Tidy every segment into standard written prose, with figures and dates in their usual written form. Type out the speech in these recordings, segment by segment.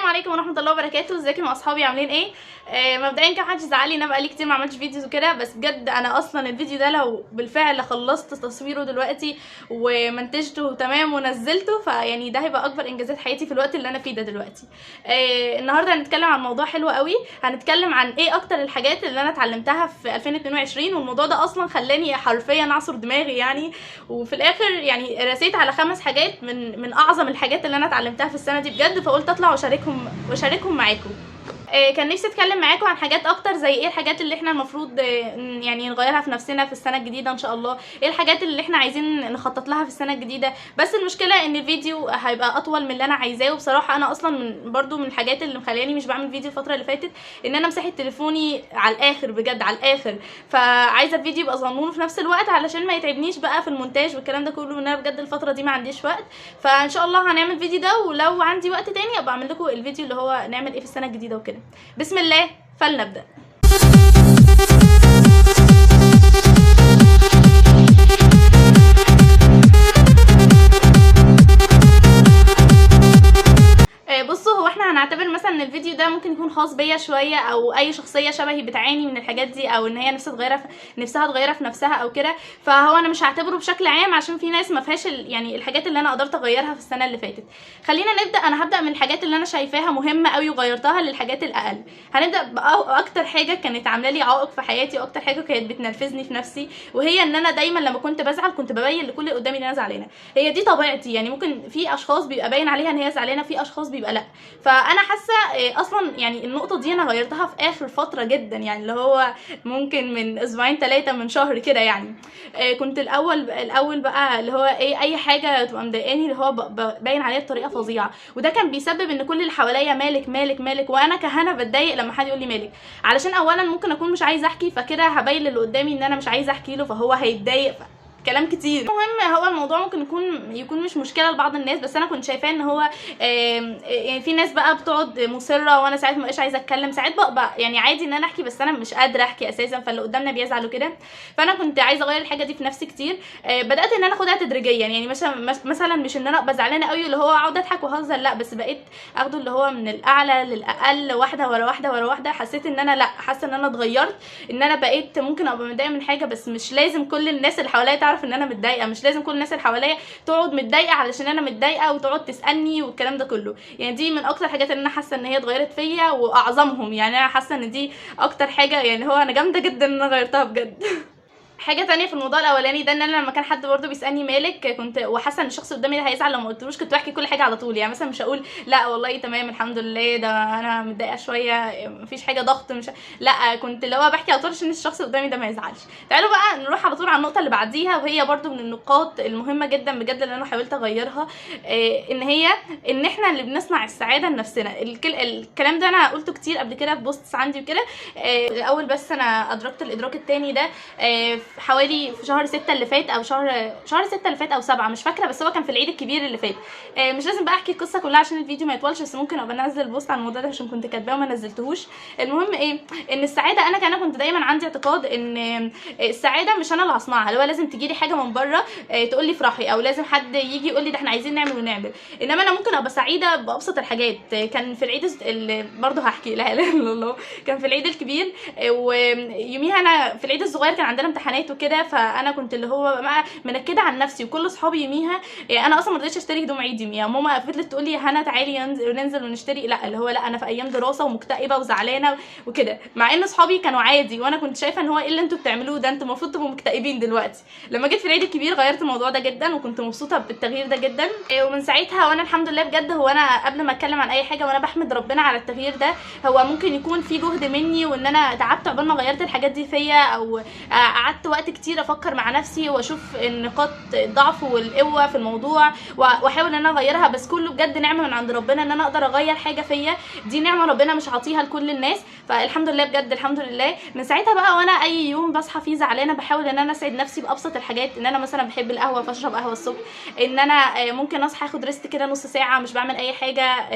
عليكم ورحمه الله وبركاته. ازيكم يا اصحابي، عاملين ايه؟ مبدئيا كده محدش يزعلي ان انا بقالي كتير ما عملتش فيديوز وكده، بس بجد انا اصلا الفيديو ده لو بالفعل خلصت تصويره دلوقتي ومنتجته تمام ونزلته، فيعني ده هيبقى اكبر انجازات حياتي في الوقت اللي انا فيه ده دلوقتي. النهارده هنتكلم عن موضوع حلو قوي، هنتكلم عن ايه اكتر الحاجات اللي انا اتعلمتها في 2022، والموضوع ده اصلا خلاني حرفيا اعصر دماغي يعني. وفي الاخر يعني رسيت على 5 حاجات من اعظم الحاجات اللي انا اتعلمتها في السنه دي بجد، فقلت اطلع واشاركهم معاكم. كان نفسي اتكلم معاكم عن حاجات اكتر، زي ايه الحاجات اللي احنا المفروض يعني نغيرها في نفسنا في السنه الجديده ان شاء الله، ايه الحاجات اللي احنا عايزين نخطط لها في السنه الجديده. بس المشكله ان الفيديو هيبقى اطول من اللي انا عايزاه، وبصراحه انا اصلا برضو من الحاجات اللي مخلياني مش بعمل فيديو الفتره اللي فاتت ان انا مسحت تليفوني على الاخر، بجد على الاخر. فعايزه الفيديو يبقى صغنون في نفس الوقت علشان ما يتعبنيش بقى في المونتاج والكلام ده كله، ان انا بجد الفتره دي ما عنديش وقت. فان شاء الله هنعمل فيديو ده، ولو عندي وقت تاني ابقى اعمل لكم الفيديو اللي هو نعمل ايه في السنه الجديده وكده. بسم الله فلنبدأ. بصوا، هو احنا هنعتبر مثلا ان الفيديو ده ممكن يكون خاص بيا شويه، او اي شخصيه شبهي بتعاني من الحاجات دي، او ان هي نفسها تغيرها في نفسها او كده. فهو انا مش هعتبره بشكل عام عشان في ناس ما فيهاش يعني الحاجات اللي انا قدرت اغيرها في السنه اللي فاتت. خلينا نبدا. انا هبدا من الحاجات اللي انا شايفاها مهمه قوي وغيرتها للحاجات الاقل. هنبدا باكتر حاجه كانت عامله لي عائق في حياتي، واكتر حاجه كانت بتنرفزني في نفسي، وهي ان انا دايما لما كنت بزعل كنت ببين لكل اللي قدامي ان انا زعلانه. هي دي طبيعتي يعني، ممكن في اشخاص بيبقى باين عليها ان هي زعلانه، في اشخاص بيبقى لا. فانا حاسه اصلا يعني النقطه دي انا غيرتها في اخر فتره جدا، يعني اللي هو ممكن من اسبوعين 3 من شهر كده يعني. كنت الاول بقى اللي هو ايه، اي حاجه تبقى مضايقاني اللي هو باين عليها بطريقه فظيعه، وده كان بيسبب ان كل اللي حواليا مالك مالك مالك، وانا كهنا بتضايق لما حد يقول لي مالك، علشان اولا ممكن اكون مش عايزه احكي، فكده هبين للي قدامي ان انا مش عايزه احكي له، فهو هيتضايق، كلام كتير. المهم هو الموضوع ممكن يكون مش مشكله لبعض الناس، بس انا كنت شايفاه ان هو يعني في ناس بقى بتقعد مصره، وانا ساعات مبقاش عايزه اتكلم، ساعات بقى يعني عادي ان انا احكي بس انا مش قادره احكي اساسا، فاللي قدامنا بيزعلوا كده. فانا كنت عايزه اغير الحاجه دي في نفسي كتير. بدات ان انا اخدها تدريجيا، يعني مثلا مش ان انا ابقى زعلانه قوي اللي هو اقعد اضحك واهزر، لا، بس بقيت اخده اللي هو من الاعلى للاقل، واحده ورا واحده ورا واحده. حسيت ان انا لا، حاسه ان انا اتغيرت، ان انا بقيت ممكن ابقى متضايقه من حاجه، بس مش لازم كل الناس اللي حواليا تعرف ان انا متضايقه، مش لازم كل الناس اللي حواليا تقعد متضايقه علشان انا متضايقه وتقعد تسالني والكلام ده كله. يعني دي من اكتر حاجات اللي انا حاسه ان هي اتغيرت فيا، واعظمهم يعني انا حاسه ان دي اكتر حاجه، يعني هو انا جامده جدا ان انا غيرتها بجد. حاجه تانية في الموضوع الاولاني ده، ان انا لما كان حد برده بيسالني مالك كنت وحاسه ان الشخص قدامي ده هيزعل لو ما قلتلوش، كنت بحكي كل حاجه على طول. يعني مثلا مش هقول لا والله تمام الحمد لله ده انا متضايقه شويه مفيش حاجه ضغط مش لا، كنت اللي هو بحكي على طول عشان الشخص قدامي ده ما يزعلش. تعالوا بقى نروح على طول على النقطه اللي بعديها، وهي برده من النقاط المهمه جدا بجد اللي انا حاولت اغيرها. ان احنا اللي بنصنع السعاده لنفسنا. الكلام ده انا قلته كتير قبل كده في بوستس عندي وكده. الاول بس انا ادركت الادراك التاني ده حوالي في شهر 6 اللي فات، او شهر 6 اللي فات او 7 مش فاكره، بس هو كان في العيد الكبير اللي فات. مش لازم بقى احكي القصه كلها عشان الفيديو ما يطولش، بس ممكن ابقى انزل بوست عن الموضوع ده عشان كنت كاتباه وما نزلتهوش. المهم ايه، ان السعاده انا كنت دايما عندي اعتقاد ان السعاده مش انا اللي هصنعها، اللي هو لازم تجيلي حاجه من بره تقول لي افرحي، او لازم حد يجي يقول لي ده احنا عايزين نعمل ونعمل. انما انا ممكن ابقى سعيده بابسط الحاجات. كان في العيد برضه هحكي لا اله الا الله، كان في العيد الكبير، ويوميها انا في العيد الصغير كان عندنا امتحانات وكده، فانا كنت اللي هو منكده عن نفسي، وكل اصحابي يوميها يعني انا اصلا ما رضيتش اشتري هدوم عيد يوميها. ماما فضلت تقول لي يا هنا تعالي ننزل ونشتري، لا اللي هو لا انا في ايام دراسه ومكتئبه وزعلانه وكده، مع ان اصحابي كانوا عادي، وانا كنت شايفه ان هو ايه اللي انتوا بتعملوه ده، انتوا المفروض تبقوا مكتئبين دلوقتي. لما جيت في العيد الكبير غيرت الموضوع ده جدا، وكنت مبسوطه بالتغيير ده جدا. ومن ساعتها وانا الحمد لله بجد، هو انا قبل ما اتكلم عن اي حاجه وانا بحمد ربنا على التغيير ده. هو ممكن يكون في جهد مني، وان انا تعبت عقبال ما غيرت الحاجات دي فيا، او قعدت وقت كتير افكر مع نفسي واشوف نقاط الضعف والقوه في الموضوع، واحاول ان انا اغيرها. بس كله بجد نعمه من عند ربنا ان انا اقدر اغير حاجه فيا، دي نعمه ربنا مش عاطيها لكل الناس، فالحمد لله بجد الحمد لله. من ساعتها بقى وانا اي يوم بصحى فيه زعلانه بحاول ان انا اسعد نفسي بابسط الحاجات. ان انا مثلا بحب القهوه فاشرب قهوه الصبح، ان انا ممكن اصحى اخد ريست كده نص ساعه مش بعمل اي حاجه،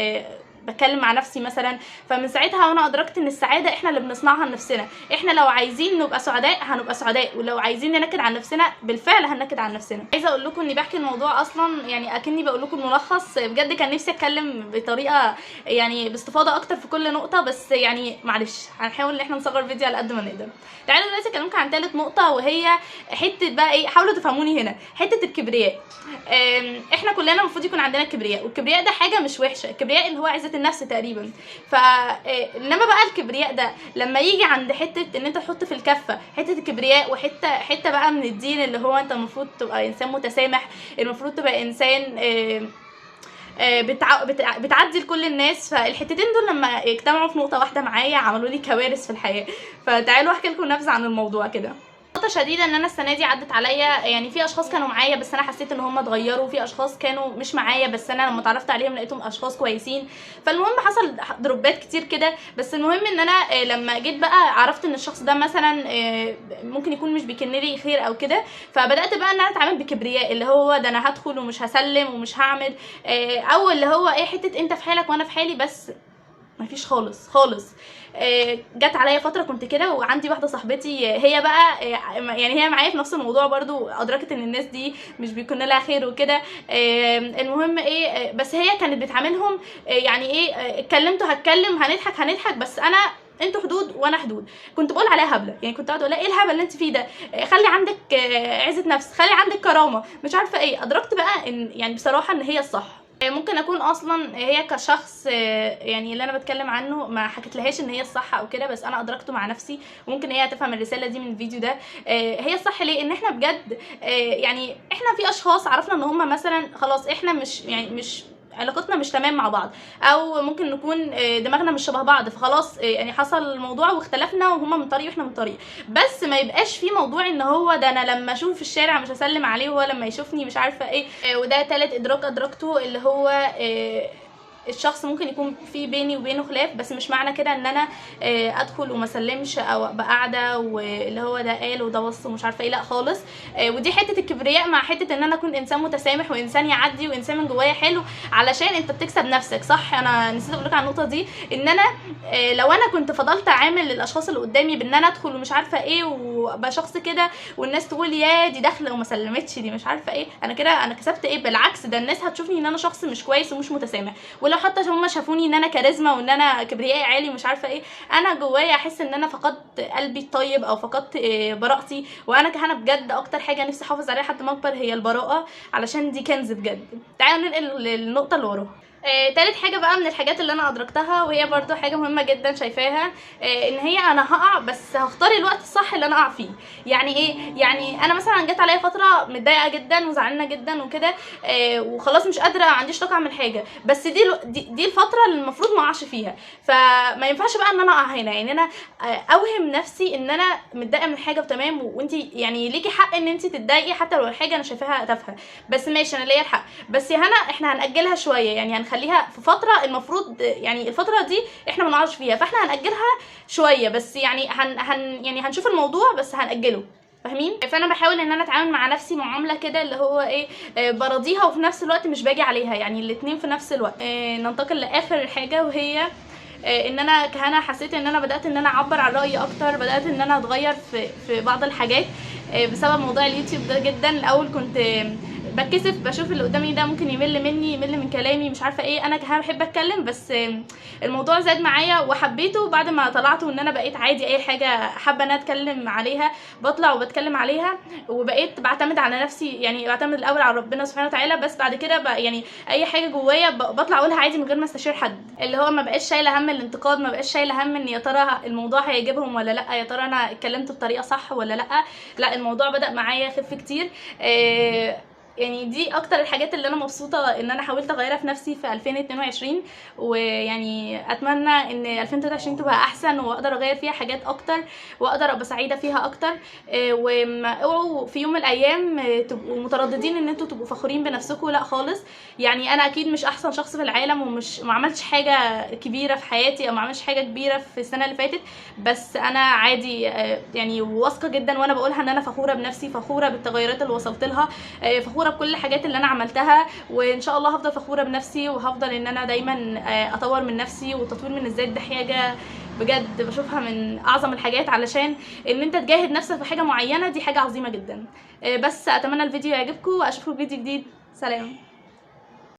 بتكلم مع نفسي مثلا. فمن ساعتها وانا ادركت ان السعاده احنا اللي بنصنعها لنفسنا. احنا لو عايزين نبقى سعداء هنبقى سعداء، ولو عايزين ننكد عن نفسنا بالفعل هننكد عن نفسنا. عايزه اقول لكم اني بحكي الموضوع اصلا يعني اكني بقول لكم ملخص، بجد كان نفسي اتكلم بطريقه يعني باستفاضه اكتر في كل نقطه، بس يعني معلش هنحاول ان احنا نصغر الفيديو على قد ما نقدر. تعالوا دلوقتي اكلمكم عن ثالث نقطه، وهي حته بقى ايه، حاولوا تفهموني هنا، حته الكبرياء. احنا كلنا المفروض يكون عندنا كبرياء، والكبرياء ده حاجه مش وحشه، الكبرياء اللي هو عزه النفس تقريبا. انما بقى الكبرياء ده لما يجي عند حته ان انت تحط في الكفه حته الكبرياء وحته بقى من الدين، اللي هو انت المفروض تبقى انسان متسامح، المفروض تبقى انسان بتعدي لكل الناس. فالحتتين دول لما اجتمعوا في نقطه واحده معايا عملوا لي كوارث في الحياه. فتعالوا احكي لكم نبذه عن الموضوع كده. نقطة شديدة ان انا السنة دي عدت عليا، يعني في اشخاص كانوا معايا بس انا حسيت ان هم اتغيروا، في اشخاص كانوا مش معايا بس انا لما اتعرفت عليهم لقيتهم اشخاص كويسين. فالمهم حصل دروبات كتير كده، بس المهم ان انا لما جيت بقى عرفت ان الشخص ده مثلا ممكن يكون مش بيكن لي خير او كده، فبدات بقى ان انا اتعامل بكبرياء، اللي هو ده انا هدخل ومش هسلم ومش هعمل، او اللي هو ايه، حته انت في حالك وانا في حالي، بس مفيش خالص خالص. جت عليا فتره كنت كده، وعندي واحده صاحبتي هي بقى يعني هي معايا في نفس الموضوع برضو، ادركت ان الناس دي مش بيكون لها خير وكده. المهم ايه، بس هي كانت بتعاملهم يعني ايه، اتكلمت هتكلم، هنضحك بس انا انتوا حدود وانا حدود. كنت بقول عليها هبله، يعني كنت قاعده اقول ايه الهبل اللي انت فيه ده، خلي عندك عزه نفس، خلي عندك كرامه، مش عارفه ايه. ادركت بقى ان يعني بصراحه ان هي الصح. ممكن اكون اصلا هي كشخص يعني اللي انا بتكلم عنه ما حكيتلهاش ان هي الصح او كده، بس انا ادركته مع نفسي، وممكن هي هتفهم الرساله دي من الفيديو ده. هي الصح ليه؟ ان احنا بجد يعني احنا في اشخاص عرفنا ان هم مثلا خلاص احنا مش علاقتنا مش تمام مع بعض، او ممكن نكون دماغنا مش شبه بعض، فخلاص يعني حصل الموضوع واختلفنا، وهما من طريق واحنا من طريق. بس ما يبقاش في موضوع ان هو ده انا لما اشوفه في الشارع مش هسلم عليه، وهو لما يشوفني مش عارفه ايه. وده تالت ادراك ادركته، اللي هو الشخص ممكن يكون في بيني وبينه خلاف، بس مش معنى كده ان انا ادخل وما اسلمش او ابقى قاعده واللي هو ده قال وده بص ومش عارفه ايه، لا خالص. ودي حته الكبرياء مع حته ان انا اكون انسان متسامح وانسان يعدي وانسان من جوايا حلو، علشان انت بتكسب نفسك. صح، انا نسيت اقول لك على النقطه دي، ان انا لو انا كنت فضلت اعامل الاشخاص اللي قدامي بان انا ادخل ومش عارفه ايه وابقى شخص كده، والناس تقول يا دي داخله وما سلمتش، دي مش عارفه ايه، انا كده انا كسبت ايه؟ بالعكس، ده الناس هتشوفني ان انا شخص مش كويس ومش متسامح. ولو حتى هم شافوني ان انا كاريزما وان انا كبريائي عالي ومش عارفه ايه، انا جوايا احس ان انا فقدت قلبي الطيب او فقدت براءتي. وانا كهنا بجد اكتر حاجه نفسي احافظ عليها لحد ما اكبر هي البراءه، علشان دي كنز بجد. تعالوا ننقل للنقطه اللي وراها. تالت حاجه بقى من الحاجات اللي انا ادركتها، وهي برضو حاجه مهمه جدا شايفاها، ان هي انا هقع بس هختار الوقت الصح اللي انا اقع فيه. يعني ايه؟ يعني انا مثلا جت عليا فتره متضايقه جدا وزعلانه جدا وكده، وخلاص مش قادره، ما عنديش طاقه اعمل حاجه، بس دي الفتره اللي المفروض ما اقعش فيها. فما ينفعش بقى ان انا اقع هنا، يعني انا اوهم نفسي ان انا متضايقه من حاجه وتمام، وانت يعني ليكي حق ان انت تتضايقي حتى لو الحاجه انا شايفاها تافهه، بس ماشي انا ليا الحق، بس يا هنا احنا هنأجلها شويه، يعني هنخليها في فتره المفروض يعني الفتره دي احنا ما نقعش فيها، فاحنا هنأجلها شويه، بس يعني يعني هنشوف الموضوع بس هنأجله، فاهمين؟ فانا بحاول ان انا اتعامل مع نفسي معامله كده، اللي هو ايه، برضيها وفي نفس الوقت مش باجي عليها، يعني الاتنين في نفس الوقت. ننتقل لاخر حاجه، وهي ان انا كهنا حسيت ان انا بدات ان انا اعبر عن رايي اكتر، بدات ان انا اتغير في بعض الحاجات بسبب موضوع اليوتيوب ده جدا. الاول كنت بتكسف، بشوف اللي قدامي ده ممكن يمل مني، يمل من كلامي، مش عارفه ايه، انا كمان بحب اتكلم، بس الموضوع زاد معايا وحبيته بعد ما طلعت، وان انا بقيت عادي اي حاجه حابه ان انا اتكلم عليها بطلع وبتكلم عليها، وبقيت بعتمد على نفسي، يعني بعتمد الاول على ربنا سبحانه وتعالى، بس بعد كده بقى يعني اي حاجه جوايا بطلع اقولها عادي من غير ما استشير حد، اللي هو ما بقاش شايله هم الانتقاد، ما بقاش شايله هم ان يا ترى الموضوع هيعجبهم ولا لا، يا ترى انا اتكلمت بطريقه صح ولا لا الموضوع بدأ معايا يخف كتير. يعني دي اكتر الحاجات اللي انا مبسوطه ان انا حاولت اغيرها في نفسي في 2022، ويعني اتمنى ان 2023 تبقى احسن واقدر اغير فيها حاجات اكتر واقدر ابقى سعيده فيها اكتر. اوعوا في يوم من الايام تبقوا مترددين ان انتوا تبقوا فخورين بنفسكم، لا خالص. يعني انا اكيد مش احسن شخص في العالم، ومش ما عملتش حاجه كبيره في حياتي او ما عملتش حاجه كبيره في السنه اللي فاتت، بس انا عادي يعني واثقه جدا وانا بقولها ان انا فخوره بنفسي، فخوره بالتغيرات اللي وصلت لها، فخوره بكل الحاجات اللي انا عملتها، وان شاء الله هفضل فخوره بنفسي، وهفضل ان انا دايما اطور من نفسي. والتطوير من الذات ده حاجه بجد بشوفها من اعظم الحاجات، علشان ان انت تجاهد نفسك في حاجه معينه دي حاجه عظيمه جدا. بس اتمنى الفيديو يعجبكم، واشوفكم في فيديو جديد. سلام.